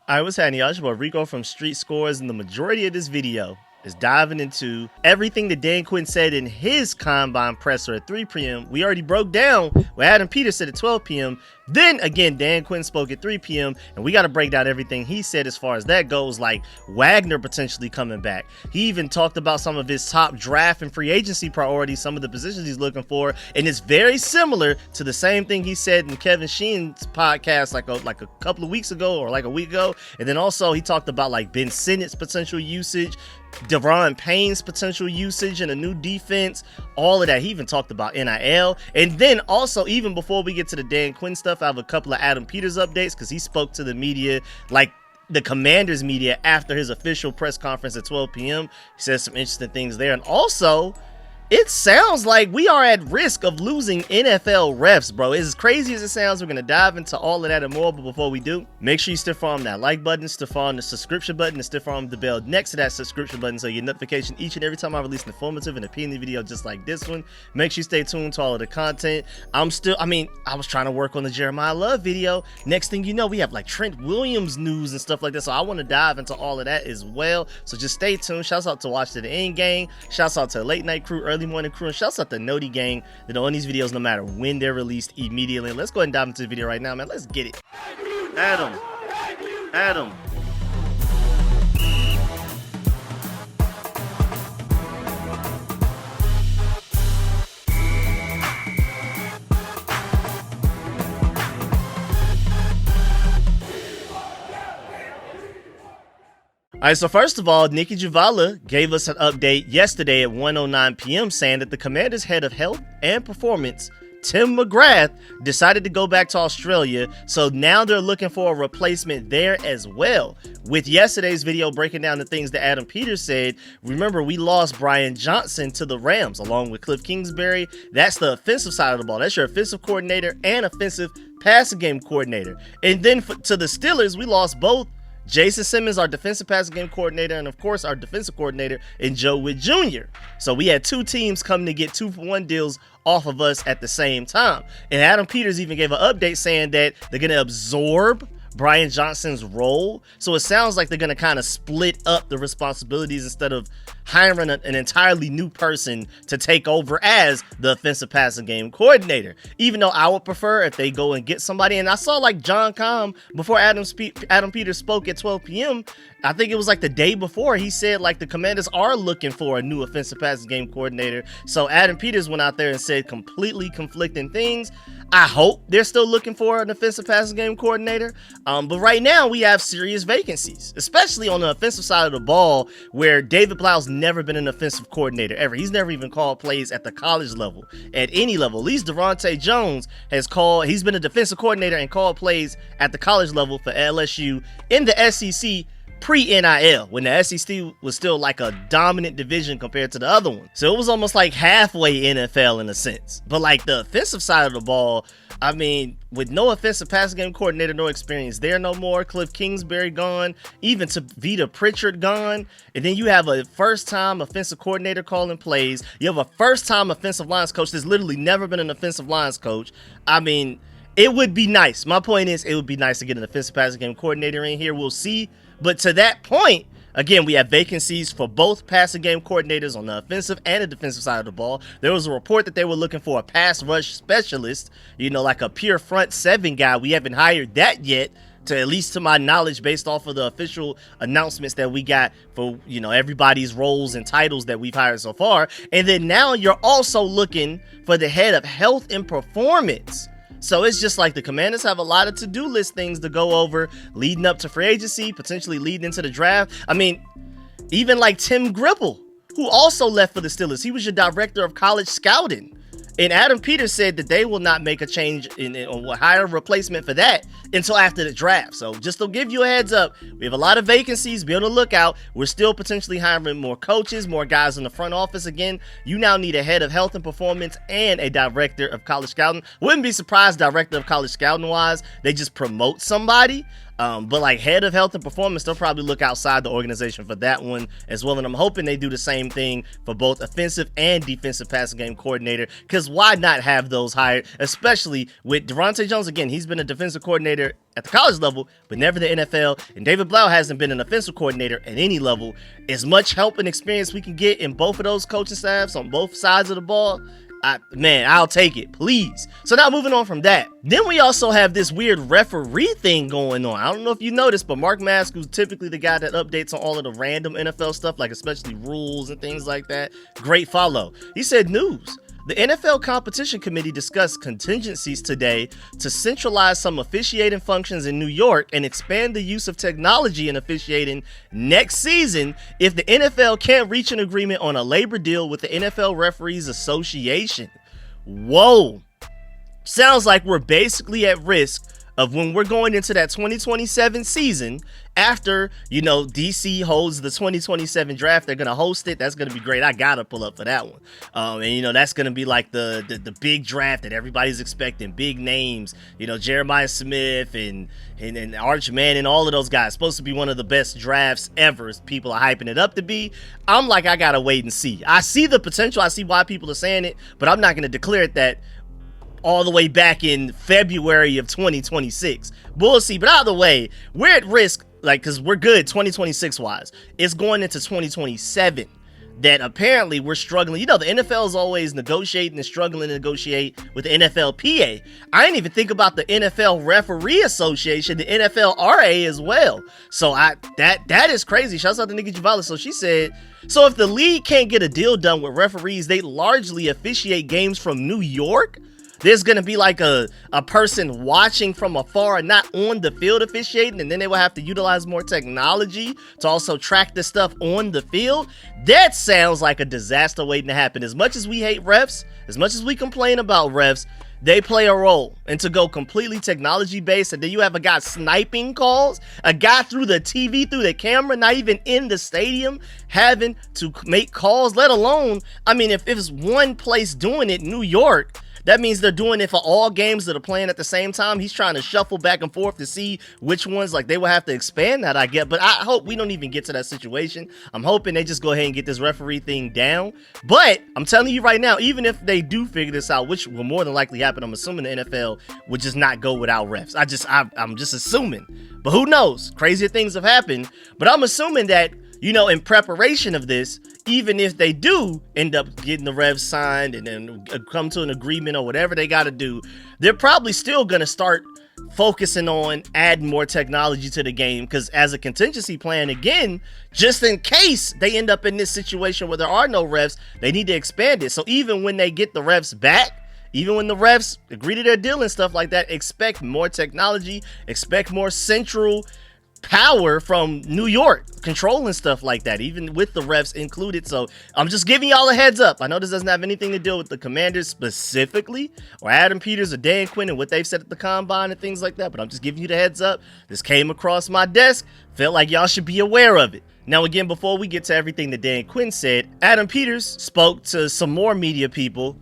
Alright, what's happening, y'all? It's your boy Rico from StreetScores, and the majority of this video is diving into everything that Dan Quinn said in his combine presser at 3 p.m. We already broke down what Adam Peters said at 12 p.m. Then again, Dan Quinn spoke at 3 p.m. and we got to break down everything he said as far as that goes, like Wagner potentially coming back. He even talked about some of his top draft and free agency priorities, some of the positions he's looking for, and it's very similar to the same thing he said in Kevin Sheen's podcast like a couple of weeks ago or like a week ago. And then also he talked about like Ben Sinnott's potential usage, Payne's potential usage in a new defense, all of that. He even talked about NIL. And then also, even before we get to the Dan Quinn stuff, I have a couple of Adam Peters updates because he spoke to the media, like the Commanders media, after his official press conference at 12 p.m. He said some interesting things there. And also, it sounds like we are at risk of losing NFL refs, bro. It's as crazy as it sounds. We're going to dive into all of that and more, but before we do, make sure you stiff arm that like button, stiff arm the subscription button, and stiff arm the bell next to that subscription button so you get notification each and every time I release an informative and opinion video just like this one. Make sure you stay tuned to all of the content. I was trying to work on the Jeremiah Love video. Next thing you know, we have like Trent Williams news and stuff like that, so I want to dive into all of that as well. So just stay tuned. Shouts out to Watch to the End Gang. Shouts out to Late Night Crew, Early Morning Crew, and shouts out to Noti Gang that are on these videos no matter when they're released immediately. Let's go ahead and dive into the video right now, man. Let's get it. Adam. All right, so first of all, Nikki Javala gave us an update yesterday at 1:09 p.m. saying that the Commanders' head of health and performance, Tim McGrath, decided to go back to Australia, so now they're looking for a replacement there as well. With yesterday's video breaking down the things that Adam Peters said, remember we lost Brian Johnson to the Rams along with Cliff Kingsbury. That's the offensive side of the ball. That's your offensive coordinator and offensive passing game coordinator. And then to the Steelers, we lost both Jason Simmons, our defensive passing game coordinator, and of course our defensive coordinator, and Joe Witt Jr. So we had two teams coming to get 2-for-1 deals off of us at the same time. And Adam Peters even gave an update saying that they're going to absorb Brian Johnson's role. So it sounds like they're going to kind of split up the responsibilities instead of hiring an entirely new person to take over as the offensive passing game coordinator. Even though I would prefer if they go and get somebody. And I saw like John Comm before Adam Peters spoke at 12 p.m. I think it was like the day before, he said like the Commanders are looking for a new offensive passing game coordinator. So Adam Peters went out there and said completely conflicting things. I hope they're still looking for an offensive passing game coordinator. But right now we have serious vacancies, especially on the offensive side of the ball, where David Blau's never been an offensive coordinator ever. He's never even called plays at the college level, at any level. At least Devontae Jones he's been a defensive coordinator and called plays at the college level for LSU in the SEC pre-NIL, when the SEC was still like a dominant division compared to the other one. So it was almost like halfway NFL in a sense. But like the offensive side of the ball, I mean, with no offensive passing game coordinator, no experience there no more. Cliff Kingsbury gone, even to Vita Pritchard gone. And then you have a first-time offensive coordinator calling plays. You have a first-time offensive lines coach that's literally never been an offensive lines coach. I mean, it would be nice. My point is, it would be nice to get an offensive passing game coordinator in here. We'll see. But to that point, again, we have vacancies for both passing game coordinators on the offensive and the defensive side of the ball. There was a report that they were looking for a pass rush specialist, like a pure front seven guy. We haven't hired that yet, at least to my knowledge, based off of the official announcements that we got for, everybody's roles and titles that we've hired so far. And then now you're also looking for the head of health and performance. So it's just like the Commanders have a lot of to-do list things to go over leading up to free agency, potentially leading into the draft. I mean, even like Tim Gribble, who also left for the Steelers. He was your director of college scouting. And Adam Peters said that they will not make a change or hire a replacement for that until after the draft. So just to give you a heads up, we have a lot of vacancies. Be on the lookout. We're still potentially hiring more coaches, more guys in the front office. Again, you now need a head of health and performance and a director of college scouting. Wouldn't be surprised, director of college scouting wise, they just promote somebody. But like head of health and performance, they'll probably look outside the organization for that one as well. And I'm hoping they do the same thing for both offensive and defensive passing game coordinator, because why not have those hired, especially with Devontae Jones. Again, he's been a defensive coordinator at the college level, but never the NFL. And David Blau hasn't been an offensive coordinator at any level. As much help and experience we can get in both of those coaching staffs on both sides of the ball, I'll take it, please. So now moving on from that, then we also have this weird referee thing going on. I don't know if you noticed, but Mark Mask, who's typically the guy that updates on all of the random NFL stuff, like especially rules and things like that, great follow. He said news. The NFL Competition Committee discussed contingencies today to centralize some officiating functions in New York and expand the use of technology in officiating next season if the NFL can't reach an agreement on a labor deal with the NFL Referees Association. Whoa. Sounds like we're basically at risk of when we're going into that 2027 season, after, DC holds the 2027 draft, they're going to host it. That's going to be great. I got to pull up for that one. And that's going to be like the big draft that everybody's expecting. Big names, Jeremiah Smith and Arch Manning, all of those guys. Supposed to be one of the best drafts ever. People are hyping it up to be. I'm like, I got to wait and see. I see the potential. I see why people are saying it, but I'm not going to declare it that all the way back in February of 2026. We'll see. But either way, we're at risk, because we're good 2026 wise. It's going into 2027 that apparently we're struggling. The NFL is always negotiating and struggling to negotiate with the NFLPA. I didn't even think about the NFL Referee Association, the NFLRA as well. So that is crazy. Shouts out to Nikki Javala. So she said, so if the league can't get a deal done with referees, they largely officiate games from New York. There's going to be like a person watching from afar and not on the field officiating, and then they will have to utilize more technology to also track the stuff on the field. That sounds like a disaster waiting to happen. As much as we hate refs, as much as we complain about refs, they play a role. And to go completely technology based, and then you have a guy sniping calls, a guy through the TV, through the camera, not even in the stadium, having to make calls, let alone, if it's one place doing it, New York, that means they're doing it for all games that are playing at the same time. He's trying to shuffle back and forth to see which ones, they will have to expand that, I get. But I hope we don't even get to that situation. I'm hoping they just go ahead and get this referee thing down. But I'm telling you right now, even if they do figure this out, which will more than likely happen, I'm assuming the NFL would just not go without refs. I'm just assuming. But who knows? Crazier things have happened. But I'm assuming that, in preparation of this, even if they do end up getting the refs signed and then come to an agreement or whatever they got to do, they're probably still going to start focusing on adding more technology to the game, because as a contingency plan, again, just in case they end up in this situation where there are no refs, they need to expand it. So even when they get the refs back, even when the refs agree to their deal and stuff like that, expect more technology, expect more central power from New York controlling stuff like that, even with the refs included. So I'm just giving y'all a heads up. I know this doesn't have anything to do with the Commanders specifically, or Adam Peters or Dan Quinn and what they've said at the combine and things like that, but I'm just giving you the heads up. This came across my desk, felt like y'all should be aware of it. Now, again, before we get to everything that Dan Quinn said, Adam Peters spoke to some more media people,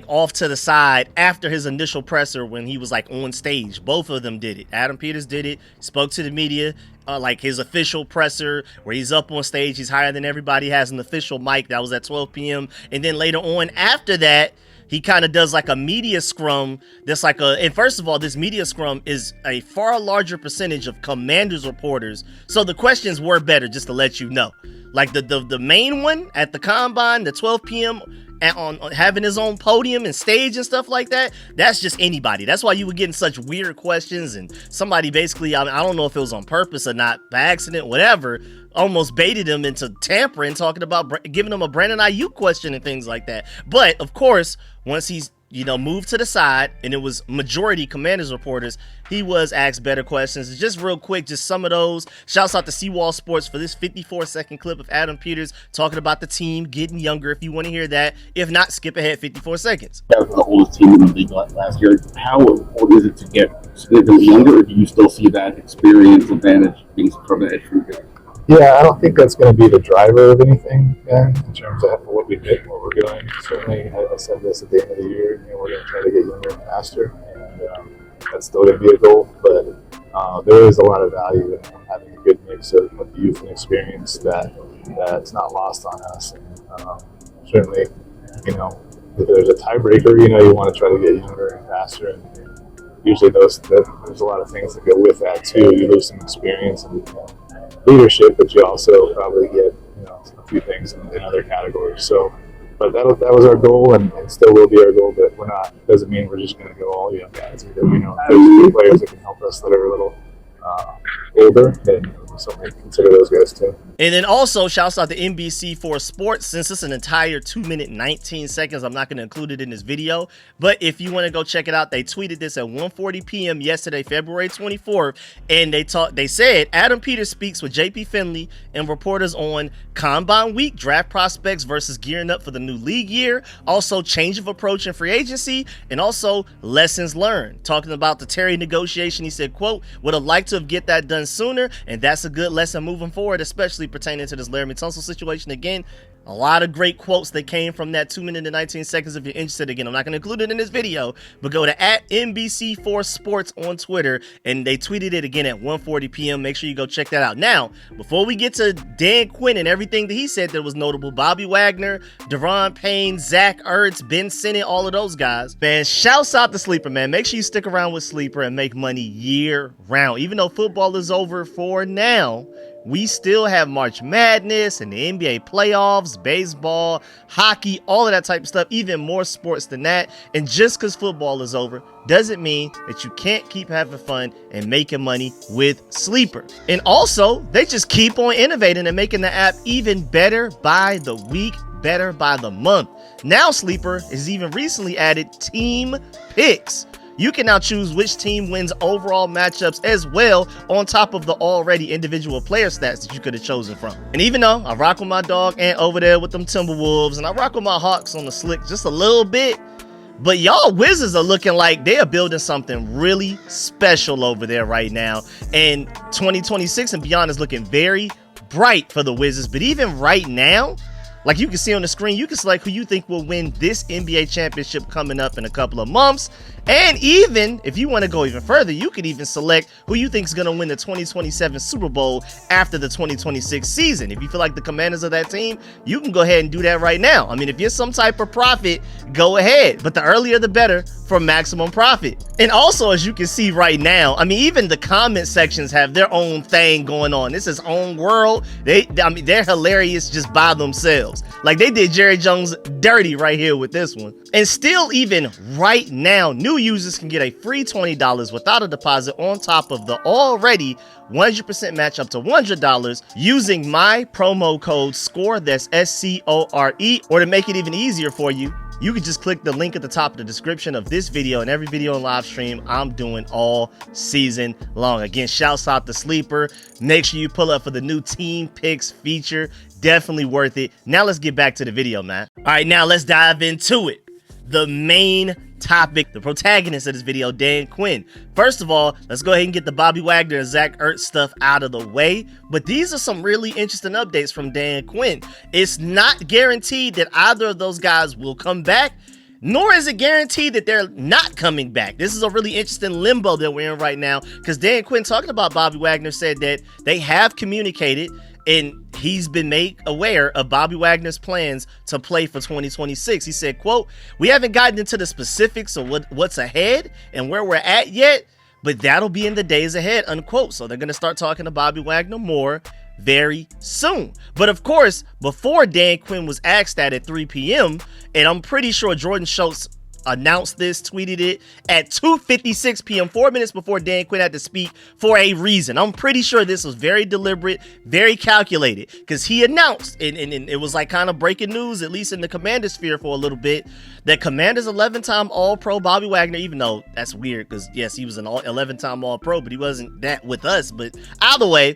off to the side after his initial presser when he was on stage. Both of them did it. Adam Peters did it, spoke to the media, his official presser where he's up on stage. He's higher than everybody, has an official mic. That was at 12 p.m. And then later on after that, he kind of does a media scrum. That's and first of all, this media scrum is a far larger percentage of Commanders reporters. So the questions were better, just to let you know. The main one at the combine, the 12 p.m. on having his own podium and stage and stuff like that, that's just anybody. That's why you were getting such weird questions, and somebody basically, I don't know if it was on purpose or not, by accident, whatever, almost baited him into tampering, talking about giving him a Brandon Ayuk question and things like that. But of course, once he's moved to the side, and it was majority Commanders reporters, he was asked better questions. Just real quick, just some of those. Shouts out to Seawall Sports for this 54-second clip of Adam Peters talking about the team getting younger, if you want to hear that. If not, skip ahead 54 seconds. That was the oldest team in the league last year. How important is it to get significantly younger, or do you still see that experience advantage being from an edge receiver? Yeah, I don't think that's going to be the driver of anything in terms of what we did, what we're doing. Certainly, I said this at the end of the year, we're going to try to get younger and faster, and that's still going to be a goal. But there is a lot of value in having a good mix of youth and experience that's not lost on us. And certainly, if there's a tiebreaker, you want to try to get younger and faster. And usually there's a lot of things that go with that too. You lose some experience and leadership, but you also probably get a few things in other categories. So, but that was our goal, and still will be our goal. But doesn't mean we're just going to go all young guys. Either. There's players that can help us that are a little older, and so we consider those guys too. And then also shouts out to NBC4 Sports. Since it's an entire 2 minute 19 seconds, I'm not going to include it in this video, but if you want to go check it out, they tweeted this at 1:40 p.m. yesterday, February 24th, and they said Adam Peters speaks with JP Finley and reporters on Combine Week, draft prospects versus gearing up for the new league year, also change of approach in free agency, and also lessons learned. Talking about the Terry negotiation, he said, quote, would have liked to have get that done sooner, and that's a good lesson moving forward, especially pertaining to this Laremy Tunsil situation. Again, a lot of great quotes that came from that 2 minute and 19 seconds. If you're interested, again, I'm not going to include it in this video, but go to @NBC4 Sports on Twitter, and they tweeted it again at 1:40 p.m. Make sure you go check that out. Now, before we get to Dan Quinn and everything that he said that was notable, Bobby Wagner, Payne, Zach Ertz, Ben Sinnott, all of those guys, man, shouts out to Sleeper, man. Make sure you stick around with Sleeper and make money year round. Even though football is over for now, we still have March Madness and the NBA playoffs, baseball, hockey, all of that type of stuff, even more sports than that. And just because football is over doesn't mean that you can't keep having fun and making money with Sleeper. And also, they just keep on innovating and making the app even better by the week, better by the month. Now Sleeper has even recently added team picks. You can now choose which team wins overall matchups as well, on top of the already individual player stats that you could have chosen from. And even though I rock with my dog Ant over there with them Timberwolves, and I rock with my Hawks on the slick just a little bit, but y'all Wizards are looking like they are building something really special over there right now. And 2026 and beyond is looking very bright for the Wizards. But even right now, like you can see on the screen, you can select who you think will win this NBA championship coming up in a couple of months. And even if you want to go even further, you could even select who you think is going to win the 2027 Super Bowl after the 2026 season. If you feel like the Commanders of that team, you can go ahead and do that right now. I mean, if you're some type of profit, go ahead. But the earlier the better for maximum profit. And also, as you can see right now, I mean, even the comment sections have their own thing going on. This is own world. They're hilarious just by themselves. Like they did Jerry Jones dirty right here with this one. And still, even right now, new users can get a free $20 without a deposit on top of the already 100% match up to $100 using my promo code SCORE, that's SCORE. Or to make it even easier for you, you can just click the link at the top of the description of this video and every video and live stream I'm doing all season long. Again, shouts out to Sleeper. Make sure you pull up for the new team picks feature. Definitely worth it. Now let's get back to the video, man. All right, now let's dive into it. The main topic, the protagonist of this video, Dan Quinn. First of all, let's go ahead and get the Bobby Wagner and Zach Ertz stuff out of the way. But these are some really interesting updates from Dan Quinn. It's not guaranteed that either of those guys will come back, nor is it guaranteed that they're not coming back. This is a really interesting limbo that we're in right now, because Dan Quinn, talking about Bobby Wagner, said that they have communicated and he's been made aware of Bobby Wagner's plans to play for 2026. He said, quote, we haven't gotten into the specifics of what's ahead and where we're at yet, but that'll be in the days ahead, unquote. So they're going to start talking to Bobby Wagner more very soon. But of course, before Dan Quinn was asked that at 3 p.m., and I'm pretty sure Jordan Schultz announced this, tweeted it at 2:56 p.m., 4 minutes before Dan Quinn had to speak, for a reason. I'm pretty sure this was very deliberate, very calculated, because he announced, and it was like kind of breaking news, at least in the Commander sphere for a little bit, that Commanders 11-time All-Pro Bobby Wagner, even though that's weird, because yes, he was an 11-time All-Pro, but he wasn't that with us. But either way,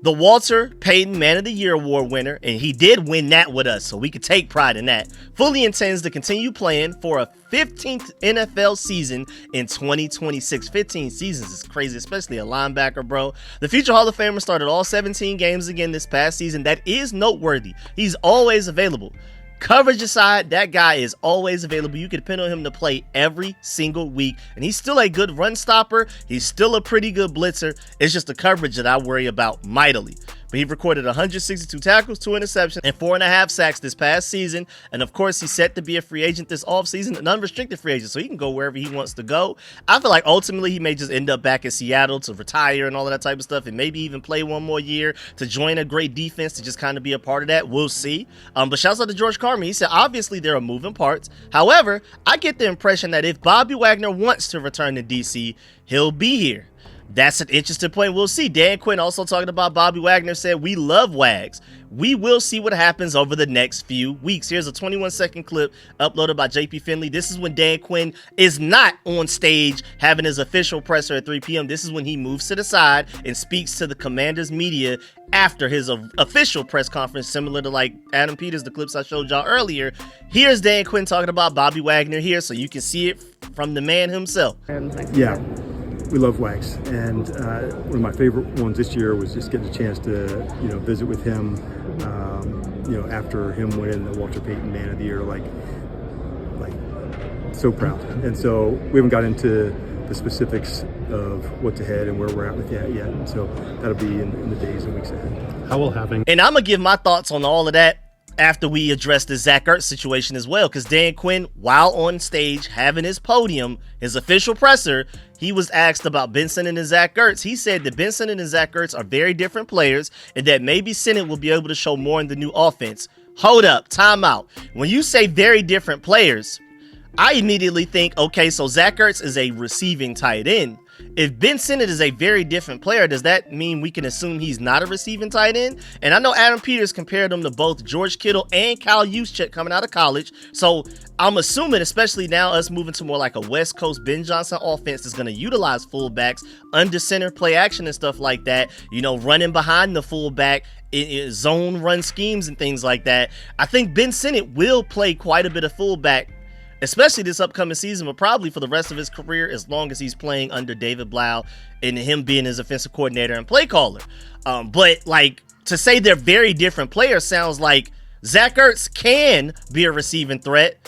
the Walter Payton Man of the Year Award winner, and he did win that with us, so we could take pride in that, fully intends to continue playing for a 15th NFL season in 2026. 15 seasons is crazy, especially a linebacker, bro. The future Hall of Famer started all 17 games again this past season. That is noteworthy. He's always available. Coverage aside, that guy is always available. You can depend on him to play every single week, and he's still a good run stopper. He's still a pretty good blitzer. It's just the coverage that I worry about mightily. But he recorded 162 tackles, 2 interceptions, and 4.5 sacks this past season. And of course, he's set to be a free agent this offseason, an unrestricted free agent, so he can go wherever he wants to go. I feel like ultimately he may just end up back in Seattle to retire and all of that type of stuff, and maybe even play one more year to join a great defense to just kind of be a part of that. We'll see. But shouts out to George Carmen. He said, obviously there are moving parts. However, I get the impression that if Bobby Wagner wants to return to DC, he'll be here. That's an interesting point. We'll see. Dan Quinn also talking about Bobby Wagner said, we love Wags. We will see what happens over the next few weeks. Here's a 21-second clip uploaded by JP Finley. This is when Dan Quinn is not on stage having his official presser at 3 p.m. This is when he moves to the side and speaks to the Commanders media after his official press conference, similar to like Adam Peters, the clips I showed y'all earlier. Here's Dan Quinn talking about Bobby Wagner here, so you can see it from the man himself. Yeah. We love Wags, and one of my favorite ones this year was just getting a chance to, visit with him, after him winning the Walter Payton Man of the Year, like so proud. And so we haven't got into the specifics of what's ahead and where we're at with that yet, and so that'll be in the days and weeks ahead. How will having... And I'm gonna give my thoughts on all of that after we address the Zach Ertz situation as well, because Dan Quinn, while on stage having his podium, his official presser, he was asked about Ben Sinnott and Zach Ertz. He said that Ben Sinnott and Zach Ertz are very different players and that maybe Sinnott will be able to show more in the new offense. Hold up, time out. When you say very different players, I immediately think, okay, so Zach Ertz is a receiving tight end. If Ben Sinnott is a very different player, does that mean we can assume he's not a receiving tight end? And I know Adam Peters compared him to both George Kittle and Kyle Juszczyk coming out of college. So I'm assuming, especially now us moving to more like a West Coast Ben Johnson offense that's going to utilize fullbacks under center play action and stuff like that, running behind the fullback in zone run schemes and things like that. I think Ben Sinnott will play quite a bit of fullback, especially this upcoming season, but probably for the rest of his career as long as he's playing under David Blau and him being his offensive coordinator and play caller. But to say they're very different players sounds like Zach Ertz can be a receiving threat.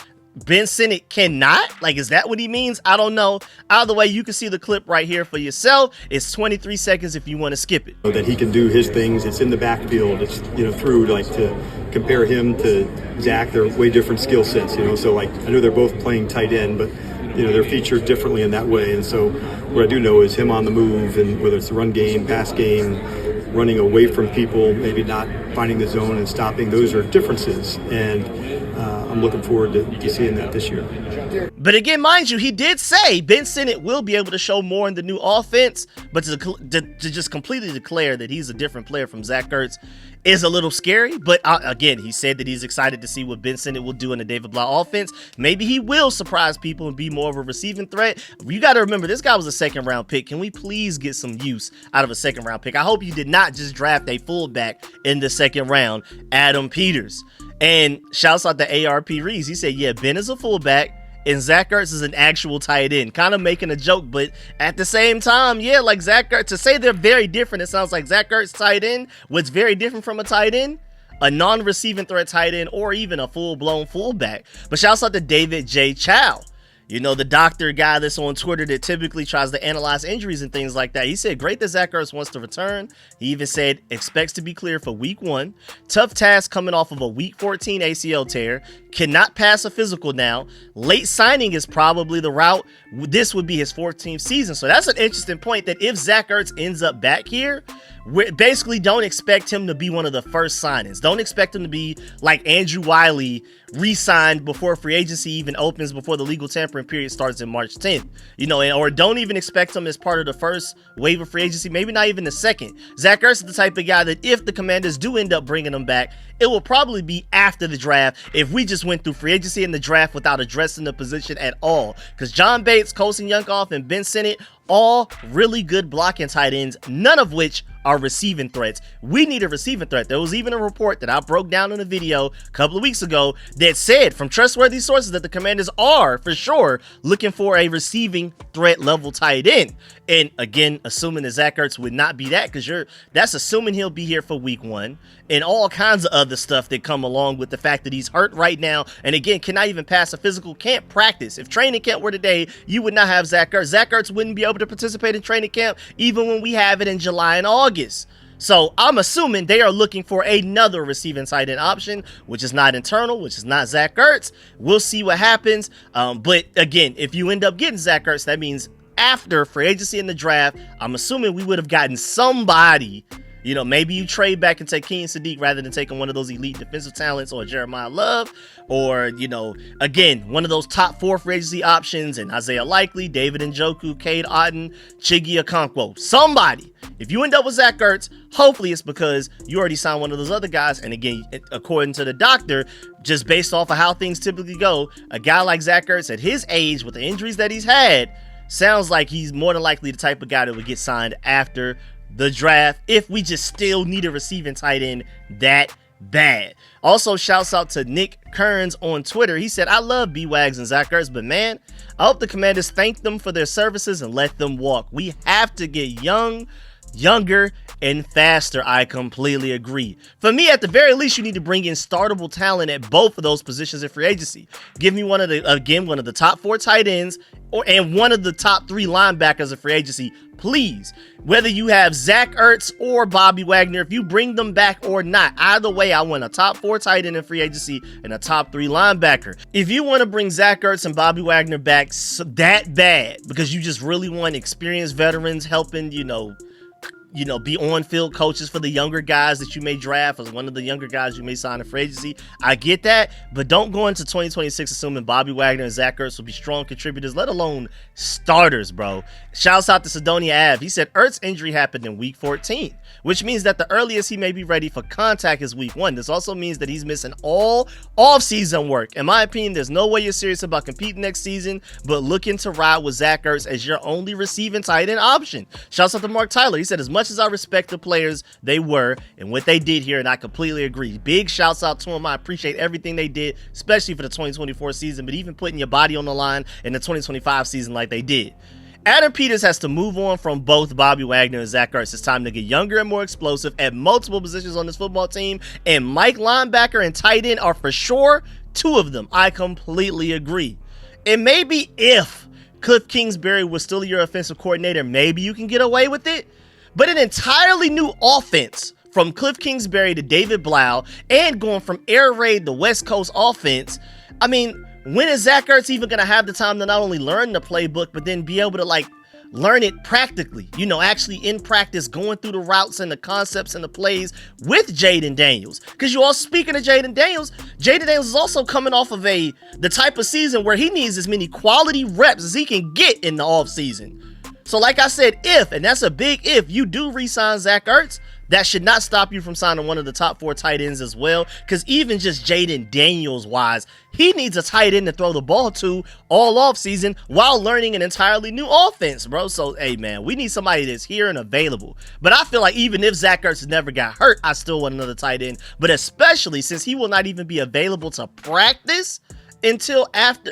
Ben Sinnott cannot? Is that what he means? I don't know. Either way, you can see the clip right here for yourself. It's 23 seconds if you want to skip it. That he can do his things. It's in the backfield. It's, through to compare him to Zach, they're way different skill sets, So I know they're both playing tight end, but they're featured differently in that way. And so what I do know is him on the move, and whether it's the run game, pass game, running away from people, maybe not finding the zone and stopping, those are differences. And I'm looking forward to seeing that this year. But again, mind you, he did say Ben Sinnott will be able to show more in the new offense, but to just completely declare that he's a different player from Zach Ertz is a little scary. But again, he said that he's excited to see what Ben Sinnott will do in the David Blau offense. Maybe he will surprise people and be more of a receiving threat. You got to remember, this guy was a second-round pick. Can we please get some use out of a second-round pick? I hope you did not just draft a fullback in the second round, Adam Peters. And shouts out to ARP Reeves. He said, yeah, Ben is a fullback and Zach Ertz is an actual tight end. Kind of making a joke, but at the same time, yeah, like Zach Ertz, to say they're very different, it sounds like Zach Ertz tight end, what's very different from a tight end, a non-receiving threat tight end, or even a full-blown fullback. But shouts out to David J. Chow. The doctor guy that's on Twitter that typically tries to analyze injuries and things like that. He said, great that Zach Ertz wants to return. He even said, expects to be clear for week 1. Tough task coming off of a week 14 ACL tear. Cannot pass a physical now. Late signing is probably the route. This would be his 14th season. So that's an interesting point, that if Zach Ertz ends up back here, we basically don't expect him to be one of the first signings. Don't expect him to be like Andrew Wiley, re-signed before free agency even opens, before the legal tampering period starts in March 10th. Or don't even expect him as part of the first wave of free agency, maybe not even the second. Zach Ertz is the type of guy that if the Commanders do end up bringing him back, it will probably be after the draft, if we just went through free agency and the draft without addressing the position at all. Because John Bates, Colson Younghoff, and Ben Sinnott All really good blocking tight ends, none of which are receiving threats. We need a receiving threat. There was even a report that I broke down in a video a couple of weeks ago that said from trustworthy sources that the Commanders are for sure looking for a receiving threat level tight end. And again, assuming that Zach Ertz would not be that, because that's assuming he'll be here for week 1 and all kinds of other stuff that come along with the fact that he's hurt right now. And again, cannot even pass a physical, can't practice. If training camp were today, you would not have Zach Ertz. Zach Ertz wouldn't be able to participate in training camp even when we have it in July and August. So I'm assuming they are looking for another receiving tight end option, which is not internal, which is not Zach Ertz. We'll see what happens. But again, if you end up getting Zach Ertz, that means after free agency in the draft, I'm assuming we would have gotten somebody. You know, maybe you trade back and take Keenan Sadiq rather than taking one of those elite defensive talents or Jeremiah Love, or, you know, again, one of those top 4 free agency options and Isaiah Likely, David Njoku, Cade Otton, Chiggy Okonkwo. Somebody. If you end up with Zach Ertz, hopefully it's because you already signed one of those other guys. And again, according to the doctor, just based off of how things typically go, a guy like Zach Ertz at his age with the injuries that he's had, sounds like he's more than likely the type of guy that would get signed after the draft if we just still need a receiving tight end that bad. Also, shouts out to Nick Kearns on Twitter. He said, I love B-Wags and Zach Ertz, but man, I hope the Commanders thank them for their services and let them walk. We have to get younger and faster. I completely agree. For me, at the very least, you need to bring in startable talent at both of those positions in free agency. Give me one of the top 4 tight ends and one of the top 3 linebackers in free agency, please. Whether you have Zach Ertz or Bobby Wagner, if you bring them back or not, either way, I want a top 4 tight end in free agency and a top 3 linebacker. If you want to bring Zach Ertz and Bobby Wagner back that bad because you just really want experienced veterans helping, be on-field coaches for the younger guys that you may draft as one of the younger guys you may sign in free agency, I get that, but don't go into 2026 assuming Bobby Wagner and Zach Ertz will be strong contributors, let alone starters, bro. Shouts out to Sidonia Ave. He said Ertz injury happened in week 14, which means that the earliest he may be ready for contact is week 1. This also means that he's missing all off-season work. In my opinion, there's no way you're serious about competing next season, but looking to ride with Zach Ertz as your only receiving tight end option. Shouts out to Mark Tyler. He said, as much as I respect the players they were and what they did here, and I completely agree. Big shouts out to them. I appreciate everything they did, especially for the 2024 season, but even putting your body on the line in the 2025 season like they did. Adam Peters has to move on from both Bobby Wagner and Zach Ertz. It's time to get younger and more explosive at multiple positions on this football team, and Mike linebacker and tight end are for sure 2 of them. I completely agree. And maybe if Cliff Kingsbury was still your offensive coordinator, maybe you can get away with it. But an entirely new offense from Cliff Kingsbury to David Blau and going from air raid to West Coast offense. I mean, when is Zach Ertz even going to have the time to not only learn the playbook, but then be able to learn it practically, actually in practice, going through the routes and the concepts and the plays with Jaden Daniels? Because you all speaking of Jaden Daniels is also coming off of the type of season where he needs as many quality reps as he can get in the off season. So like I said, and that's a big if, you do re-sign Zach Ertz, that should not stop you from signing one of the top 4 tight ends as well. Because even just Jaden Daniels wise, he needs a tight end to throw the ball to all off season while learning an entirely new offense, bro. So, hey, man, we need somebody that's here and available. But I feel like even if Zach Ertz never got hurt, I still want another tight end. But especially since he will not even be available to practice until after,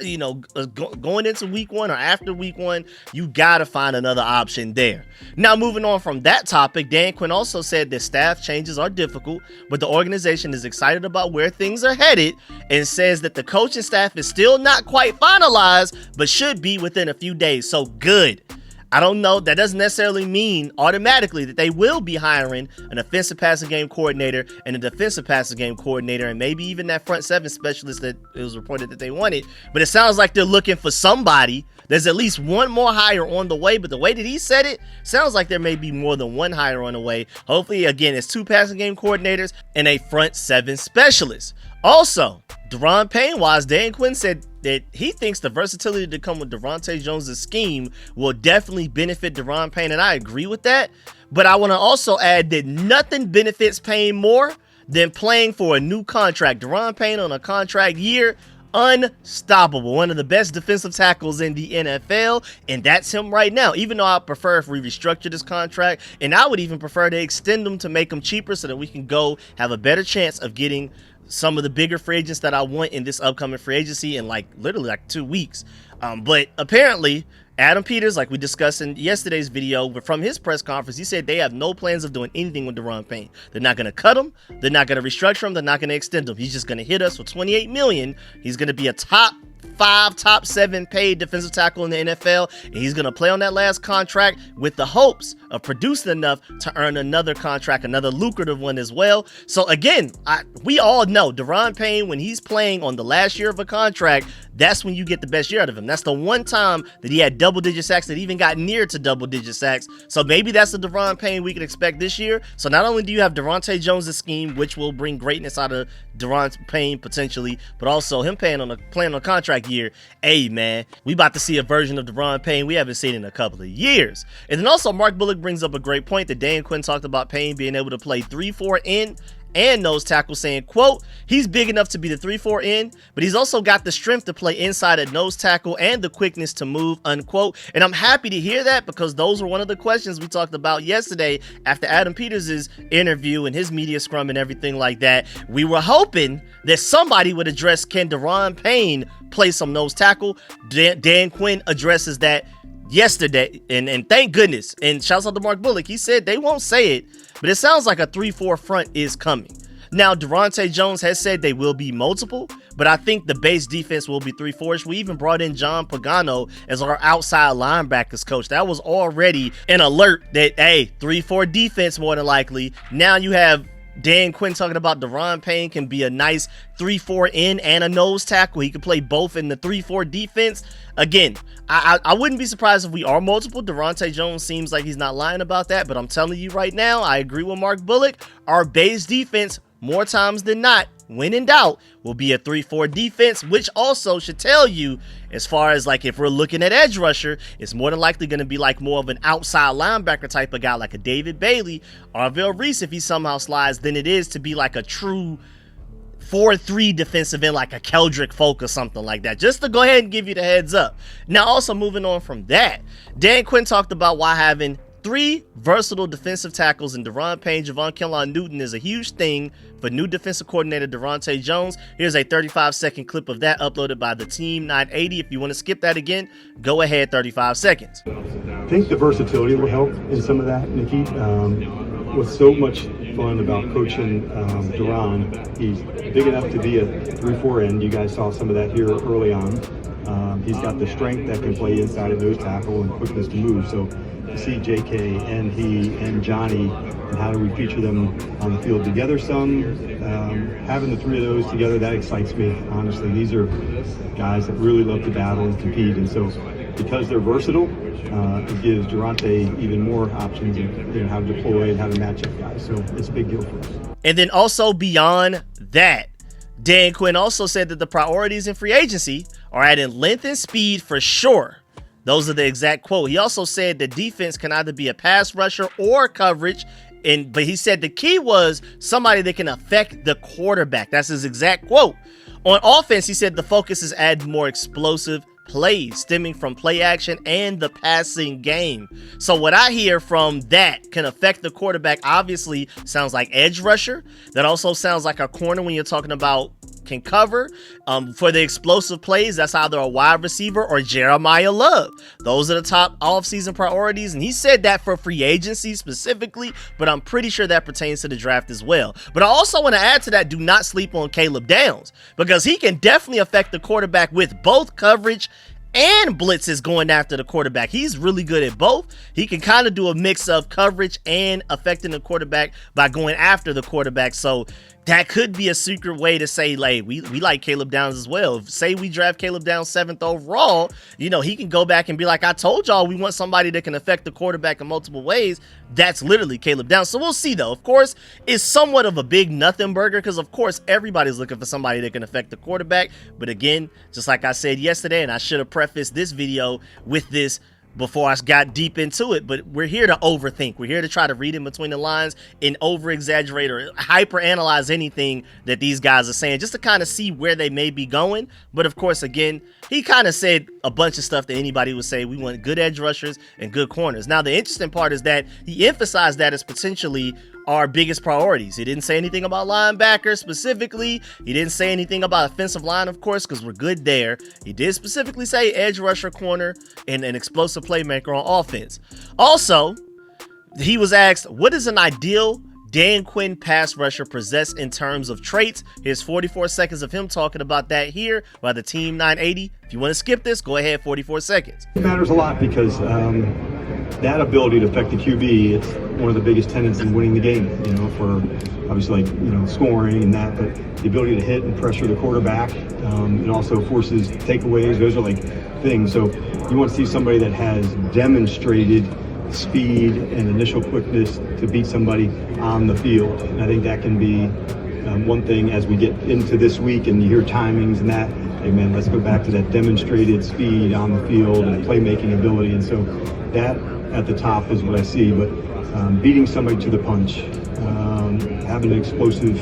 going into week 1 or after week 1, you gotta find another option there. Now, moving on from that topic, Dan Quinn also said that staff changes are difficult, but the organization is excited about where things are headed and says that the coaching staff is still not quite finalized, but should be within a few days. So good. I don't know. That doesn't necessarily mean automatically that they will be hiring an offensive passing game coordinator and a defensive passing game coordinator and maybe even that front 7 specialist that it was reported that they wanted. But it sounds like they're looking for somebody. There's at least one more hire on the way, but the way that he said it sounds like there may be more than one hire on the way. Hopefully, again, it's 2 passing game coordinators and a front 7 specialist. Also, Deron Payne-wise, Dan Quinn said that he thinks the versatility to come with Devontae Jones' scheme will definitely benefit Deron Payne, and I agree with that. But I want to also add that nothing benefits Payne more than playing for a new contract. Deron Payne on a contract year, unstoppable. One of the best defensive tackles in the NFL, and that's him right now. Even though I prefer if we restructure this contract, and I would even prefer to extend them to make them cheaper so that we can go have a better chance of getting some of the bigger free agents that I want in this upcoming free agency in literally 2 weeks. But apparently Adam Peters, like we discussed in yesterday's video, but from his press conference, he said they have no plans of doing anything with Daron Payne. They're not going to cut him. They're not going to restructure him. They're not going to extend him. He's just going to hit us with $28 million. He's going to be a top 5, top 7 paid defensive tackle in the NFL, and he's going to play on that last contract with the hopes of producing enough to earn another contract, another lucrative one as well. So again, we all know Daron Payne, when he's playing on the last year of a contract, that's when you get the best year out of him. That's the one time that he had double-digit sacks, that even got near to double-digit sacks. So maybe that's the Daron Payne we can expect this year. So not only do you have Devontae Jones' scheme, which will bring greatness out of Daron Payne potentially, but also him playing on a contract year. Hey man, we about to see a version of Daron Payne we haven't seen in a couple of years. And then also Mark Bullock brings up a great point that Dan Quinn talked about Payne being able to play 3-4 in and nose tackle, saying, quote, he's big enough to be the 3-4 in, but he's also got the strength to play inside at nose tackle and the quickness to move, unquote. And I'm happy to hear that, because those were one of the questions we talked about yesterday after Adam Peters' interview and his media scrum and everything like that. We were hoping that somebody would address, can Daron Payne play some nose tackle? Dan Quinn addresses that yesterday, and thank goodness. And shouts out to Mark Bullock. He said they won't say it, but it sounds like a 3-4 front is coming. Now, Devontae Jones has said they will be multiple, but I think the base defense will be 3-4. We even brought in John Pagano as our outside linebackers coach. That was already an alert that, hey, 3-4 defense more than likely. Now you have Dan Quinn talking about Daron Payne can be a nice 3-4 in and a nose tackle. He can play both in the 3-4 defense. Again, I wouldn't be surprised if we are multiple. Devontae Jones seems like he's not lying about that, but I'm telling you right now, I agree with Mark Bullock. Our base defense, more times than not, when in doubt, will be a 3-4 defense, which also should tell you, as far as if we're looking at edge rusher, it's more than likely going to be more of an outside linebacker type of guy, like a David Bailey or Arvell Reese if he somehow slides, than it is to be a true 4-3 defensive end, like a Keldrick Folk or something like that, just to go ahead and give you the heads up. Now, also moving on from that, Dan Quinn talked about why having 3 versatile defensive tackles in Daron Payne, Javon Kellon Newton is a huge thing for new defensive coordinator Devontae Jones. Here's a 35-second clip of that uploaded by the Team 980. If you want to skip that again, go ahead, 35 seconds. I think the versatility will help in some of that, Nikki. What's so much fun about coaching Daron, he's big enough to be a 3-4 end. You guys saw some of that here early on. He's got the strength that can play inside at nose tackle and quickness to move. So to see JK and he and Johnny, and how do we feature them on the field together some, having the 3 of those together, that excites me, honestly. These are guys that really love to battle and compete, and so because they're versatile, it gives Durante even more options of how to deploy and how to match up guys. So it's a big deal for us. And then also beyond that, Dan Quinn also said that the priorities in free agency are adding length and speed for sure. Those are the exact quote. He also said the defense can either be a pass rusher or coverage, but he said the key was somebody that can affect the quarterback. That's his exact quote. On offense, he said the focus is adding more explosive plays stemming from play action and the passing game. So what I hear from that can affect the quarterback obviously sounds like edge rusher. That also sounds like a corner when you're talking about can cover. For the explosive plays, that's either a wide receiver or Jeremiah Love. Those are the top offseason priorities, and he said that for free agency specifically, but I'm pretty sure that pertains to the draft as well. But I also want to add to that, do not sleep on Caleb Downs, because he can definitely affect the quarterback with both coverage and blitzes going after the quarterback. He's really good at both. He can kind of do a mix of coverage and affecting the quarterback by going after the quarterback. So that could be a secret way to say, we like Caleb Downs as well. If, say we draft Caleb Downs 7th overall, he can go back and be like, I told y'all we want somebody that can affect the quarterback in multiple ways. That's literally Caleb Downs. So we'll see though. Of course, it's somewhat of a big nothing burger, because of course everybody's looking for somebody that can affect the quarterback. But again, just like I said yesterday, and I should have prefaced this video with this, before I got deep into it, but we're here to overthink. We're here to try to read in between the lines and over-exaggerate or hyper-analyze anything that these guys are saying just to kind of see where they may be going. But of course, again, he kind of said a bunch of stuff that anybody would say. We want good edge rushers and good corners. Now, the interesting part is that he emphasized that as potentially our biggest priorities. He didn't say anything about linebackers specifically. He didn't say anything about offensive line, of course, because we're good there. He did specifically say edge rusher, corner, and an explosive playmaker on offense. Also, he was asked, what is an ideal Dan Quinn pass rusher possess in terms of traits? Here's 44 seconds of him talking about that here by the Team 980. If you want to skip this, go ahead, 44 seconds. It matters a lot because that ability to affect the QB, it's one of the biggest tenets in winning the game, for obviously scoring and that, but the ability to hit and pressure the quarterback, it also forces takeaways. Those are things. So you want to see somebody that has demonstrated speed and initial quickness to beat somebody on the field. And I think that can be one thing as we get into this week and you hear timings and that, hey man, let's go back to that demonstrated speed on the field and playmaking ability. And so that at the top is what I see, but beating somebody to the punch, having an explosive,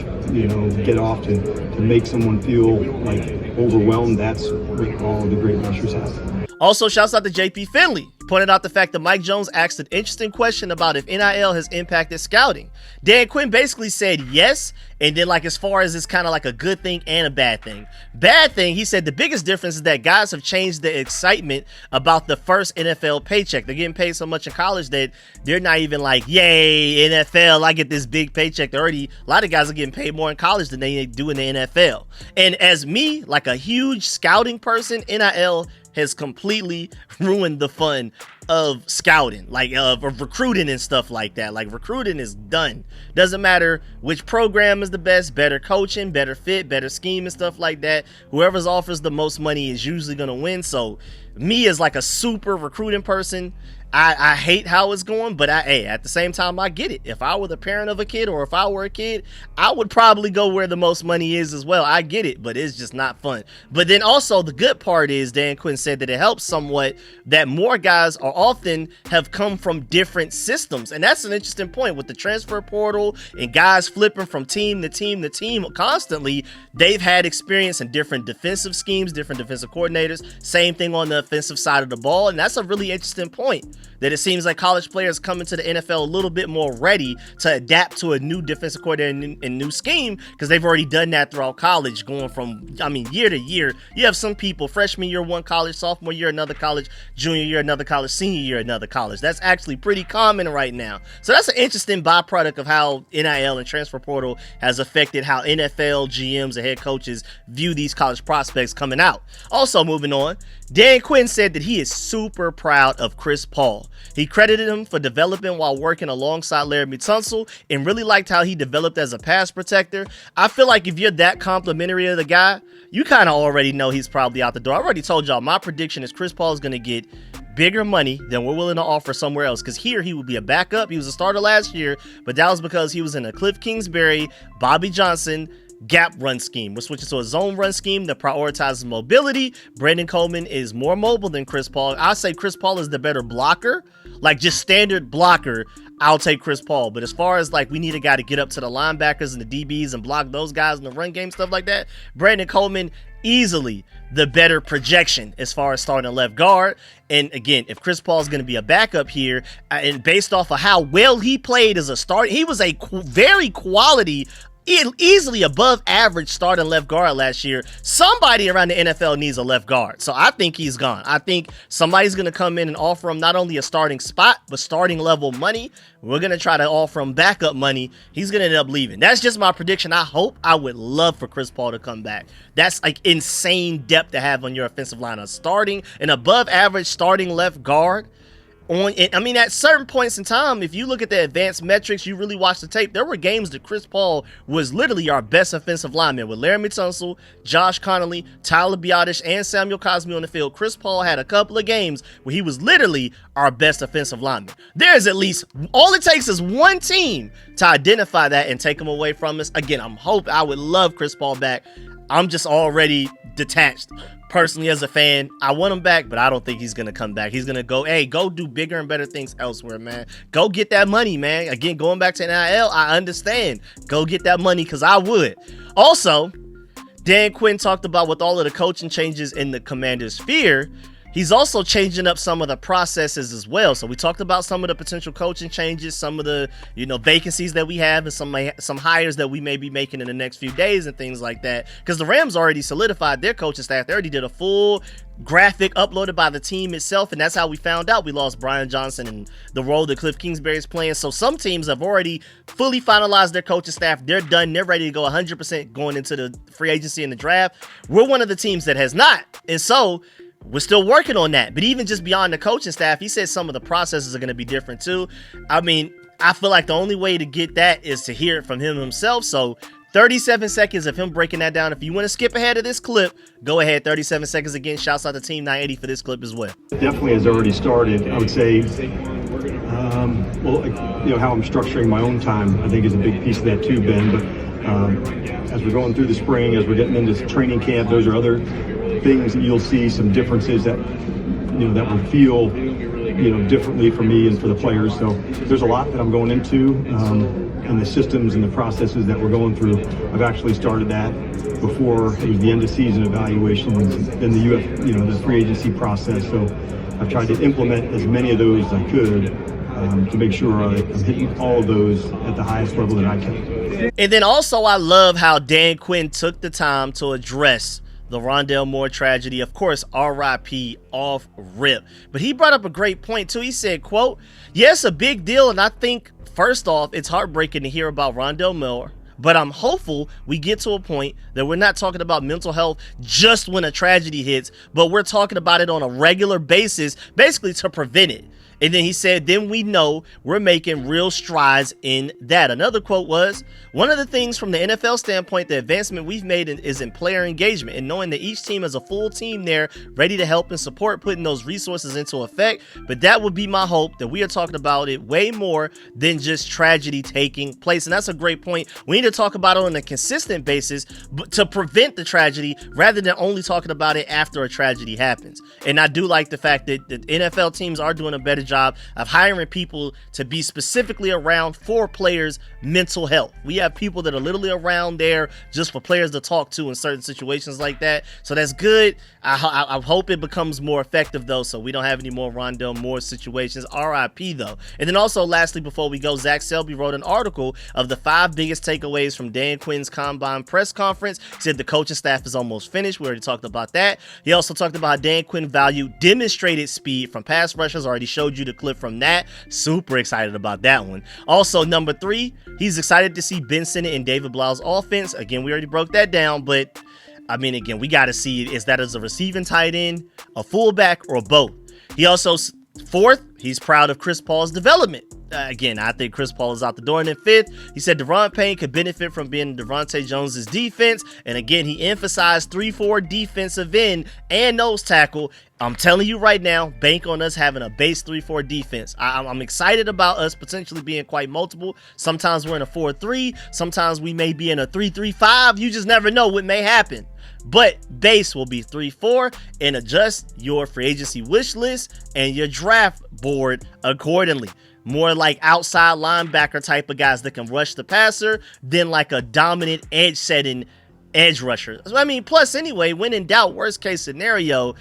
get off to make someone feel like overwhelmed, that's what all the great rushers have. Also, shouts out to JP Finley. Pointed out the fact that Mike Jones asked an interesting question about if NIL has impacted scouting. Dan Quinn basically said yes, and then as far as it's kind of like a good thing and a bad thing. Bad thing, he said the biggest difference is that guys have changed the excitement about the first NFL paycheck. They're getting paid so much in college that they're not even like, yay, NFL, I get this big paycheck. A lot of guys are getting paid more in college than they do in the NFL. And as me, like a huge scouting person, NIL has completely ruined the fun of scouting, of recruiting and stuff like that. Recruiting is done. Doesn't matter which program is the best, better coaching, better fit, better scheme and stuff like that. Whoever's offers the most money is usually going to win. So me as a super recruiting person, I hate how it's going, but at the same time, I get it. If I were the parent of a kid or if I were a kid, I would probably go where the most money is as well. I get it, but it's just not fun. But then also the good part is Dan Quinn said that it helps somewhat that more guys are often have come from different systems. And that's an interesting point with the transfer portal and guys flipping from team to team to team constantly. They've had experience in different defensive schemes, different defensive coordinators, same thing on the offensive side of the ball. And that's a really interesting point, that it seems like college players come into the NFL a little bit more ready to adapt to a new defensive coordinator and new scheme because they've already done that throughout college, going from, year to year. You have some people, freshman year, one college, sophomore year, another college, junior year, another college, senior year, another college. That's actually pretty common right now. So that's an interesting byproduct of how NIL and transfer portal has affected how NFL GMs and head coaches view these college prospects coming out. Also, moving on, Dan Quinn said that he is super proud of Chris Paul. He credited him for developing while working alongside Laremy Tunsil and really liked how he developed as a pass protector. I feel like if you're that complimentary of the guy, you kind of already know he's probably out the door. I already told y'all my prediction is Chris Paul is going to get bigger money than we're willing to offer somewhere else, because here he would be a backup. He was a starter last year, but that was because he was in a Cliff Kingsbury, Bobby Johnson gap run scheme. We're switching to a zone run scheme that prioritizes mobility. Brandon Coleman is more mobile than Chris Paul. I say Chris Paul is the better blocker, just standard blocker. I'll take Chris Paul. But as far as we need a guy to get up to the linebackers and the DBs and block those guys in the run game, stuff like that, Brandon Coleman easily the better projection as far as starting left guard. And again, if Chris Paul is going to be a backup here, and based off of how well he played as a starter, he was a very quality, easily above average starting left guard last year. Somebody around the NFL needs a left guard. So I think he's gone. I think somebody's going to come in and offer him not only a starting spot, but starting level money. We're going to try to offer him backup money. He's going to end up leaving. That's just my prediction. I would love for Chris Paul to come back. That's insane depth to have on your offensive line. An above average starting left guard. At certain points in time, if you look at the advanced metrics, you really watch the tape, there were games that Chris Paul was literally our best offensive lineman with Laremy Tunsil, Josh Connolly, Tyler Biadasz, and Samuel Cosme on the field. Chris Paul had a couple of games where he was literally our best offensive lineman. There's at least, all it takes is one team to identify that and take him away from us. Again, I would love Chris Paul back. I'm just already detached. Personally, as a fan, I want him back, but I don't think he's going to come back. He's going to go do bigger and better things elsewhere, man. Go get that money, man. Again, going back to NIL, I understand. Go get that money, because I would. Also, Dan Quinn talked about with all of the coaching changes in the Commanders' sphere, he's also changing up some of the processes as well. So we talked about some of the potential coaching changes, some of the, vacancies that we have, and some hires that we may be making in the next few days and things like that. Because the Rams already solidified their coaching staff. They already did a full graphic uploaded by the team itself, and that's how we found out we lost Brian Johnson and the role that Cliff Kingsbury is playing. So some teams have already fully finalized their coaching staff. They're done. They're ready to go 100% going into the free agency and the draft. We're one of the teams that has not. And so we're still working on that. But even just beyond the coaching staff, he said some of the processes are going to be different too. I mean, I feel like the only way to get that is to hear it from him himself. So 37 seconds of him breaking that down. If you want to skip ahead of this clip, go ahead. 37 seconds again. Shouts out to Team 980 for this clip as well. Definitely has already started. I would say, how I'm structuring my own time, I think is a big piece of that too, Ben. But as we're going through the spring, as we're getting into training camp, those are other things that you'll see some differences that that will feel differently for me and for the players. So there's a lot that I'm going into, and the systems and the processes that we're going through. I've actually started that before it was the end of season evaluations and the free agency process. So I've tried to implement as many of those as I could to make sure I'm hitting all of those at the highest level that I can. And then also, I love how Dan Quinn took the time to address the Rondale Moore tragedy. Of course, RIP off rip. But he brought up a great point too. He said, quote, yes, a big deal. And I think, first off, it's heartbreaking to hear about Rondale Moore. But I'm hopeful we get to a point that we're not talking about mental health just when a tragedy hits, but we're talking about it on a regular basis, basically to prevent it. And then he said, then we know we're making real strides in that. Another quote was, one of the things from the NFL standpoint, the advancement we've made is in player engagement and knowing that each team has a full team there ready to help and support putting those resources into effect. But that would be my hope, that we are talking about it way more than just tragedy taking place. And that's a great point. We need to talk about it on a consistent basis to prevent the tragedy rather than only talking about it after a tragedy happens. And I do like the fact that the NFL teams are doing a better job of hiring people to be specifically around for players' mental health. We have people that are literally around there just for players to talk to in certain situations like that. So that's good. I hope it becomes more effective though, so we don't have any more Rondale Moore situations. RIP though. And then also lastly, before we go, Zach Selby wrote an article of the 5 biggest takeaways from Dan Quinn's Combine press conference. He said the coaching staff is almost finished. We already talked about that. He also talked about how Dan Quinn valued demonstrated speed from pass rushers. Already showed you the clip from that. Super excited about that one. Also, number 3, he's excited to see Ben Sinnott and David Blau's offense. Again, we already broke that down, but I mean, again, we got to see, is that as a receiving tight end, a fullback, or both? He also, 4th, he's proud of Chris Paul's development. Again, I think Chris Paul is out the door. And then 5th, he said Deron Payne could benefit from being Devontae Jones's defense. And again, he emphasized 3-4 defensive end and nose tackle. I'm telling you right now, bank on us having a base 3-4 defense. I'm excited about us potentially being quite multiple. Sometimes we're in a 4-3. Sometimes we may be in a 3-3-5. You just never know what may happen. But base will be 3-4, and adjust your free agency wish list and your draft board accordingly. More like outside linebacker type of guys that can rush the passer than like a dominant edge setting edge rusher. I mean, plus anyway, when in doubt, worst case scenario,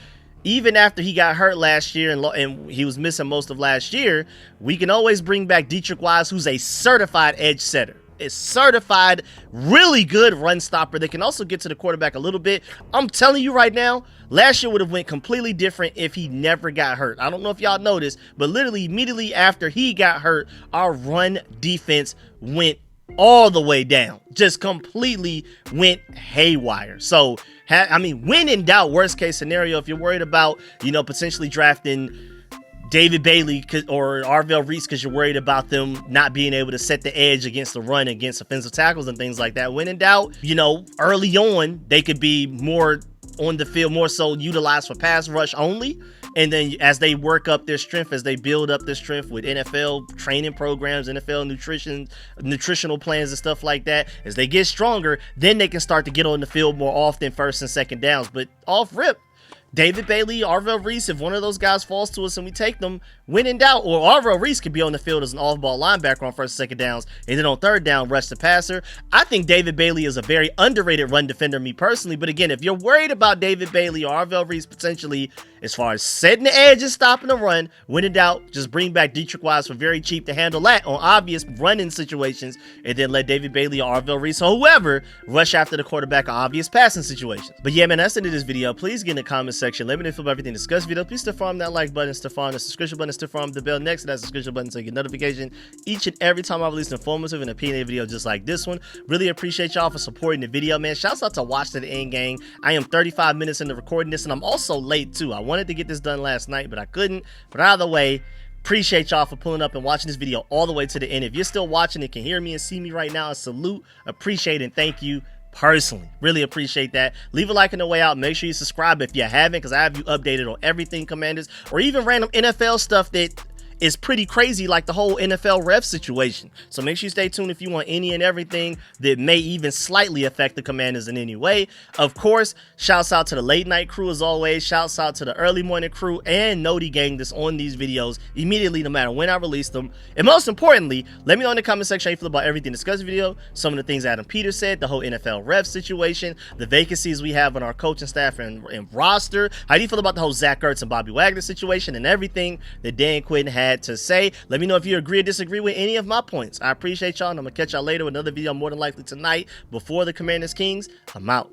even after he got hurt last year and he was missing most of last year, we can always bring back Dietrich Wise, who's a certified edge setter. Is certified, really good run stopper that can also get to the quarterback a little bit. I'm telling you right now, last year would have went completely different if he never got hurt. I don't know if y'all noticed, but literally immediately after he got hurt, our run defense went all the way down. Just completely went haywire. So, I mean, when in doubt, worst case scenario, if you're worried about, potentially drafting David Bailey or Arvell Reese because you're worried about them not being able to set the edge against the run, against offensive tackles and things like that. When in doubt, early on, they could be more on the field, more so utilized for pass rush only. And then as they work up their strength, as they build up their strength with NFL training programs, NFL nutritional plans and stuff like that, as they get stronger, then they can start to get on the field more often, first and second downs. But off rip, David Bailey, Arvell Reese, if one of those guys falls to us and we take them, when in doubt, or Arvell Reese could be on the field as an off-ball linebacker on first and second downs, and then on third down, rush the passer. I think David Bailey is a very underrated run defender, me personally, but again, if you're worried about David Bailey or Arvell Reese potentially, as far as setting the edge and stopping the run, when in doubt, just bring back Dietrich Wise for very cheap to handle that on obvious running situations, and then let David Bailey or Arvell Reese or whoever rush after the quarterback on obvious passing situations. But yeah, man, that's the end of this video. Please get in the comments section. Let me know if you feel about everything discussed video. Please still farm that like button, still farm the subscription button, still farm the bell next to that subscription button so you get notification each and every time I release an informative and opinionated video just like this one. Really appreciate y'all for supporting the video, man. Shouts out to Watch to the End Gang. I am 35 minutes into recording this, and I'm also late too. I wanted to get this done last night, but I couldn't. But either way, appreciate y'all for pulling up and watching this video all the way to the end. If you're still watching and can hear me and see me right now, I salute, appreciate, and thank you personally. Really appreciate that. Leave a like on the way out. Make sure you subscribe if you haven't, because I have you updated on everything, Commanders, or even random NFL stuff that is pretty crazy, like the whole NFL REFS situation. So make sure you stay tuned if you want any and everything that may even slightly affect the Commanders in any way. Of course, shouts out to the late night crew as always. Shouts out to the early morning crew and Noti gang that's on these videos immediately, no matter when I release them. And most importantly, let me know in the comment section how you feel about everything discussed in the video, some of the things Adam Peters said, the whole NFL REFS situation, the vacancies we have on our coaching staff and roster. How do you feel about the whole Zach Ertz and Bobby Wagner situation and everything that Dan Quinn had to say? Let me know if you agree or disagree with any of my points. I appreciate y'all, and I'm gonna catch y'all later with another video, more than likely tonight, before the Commanders Kings. I'm out.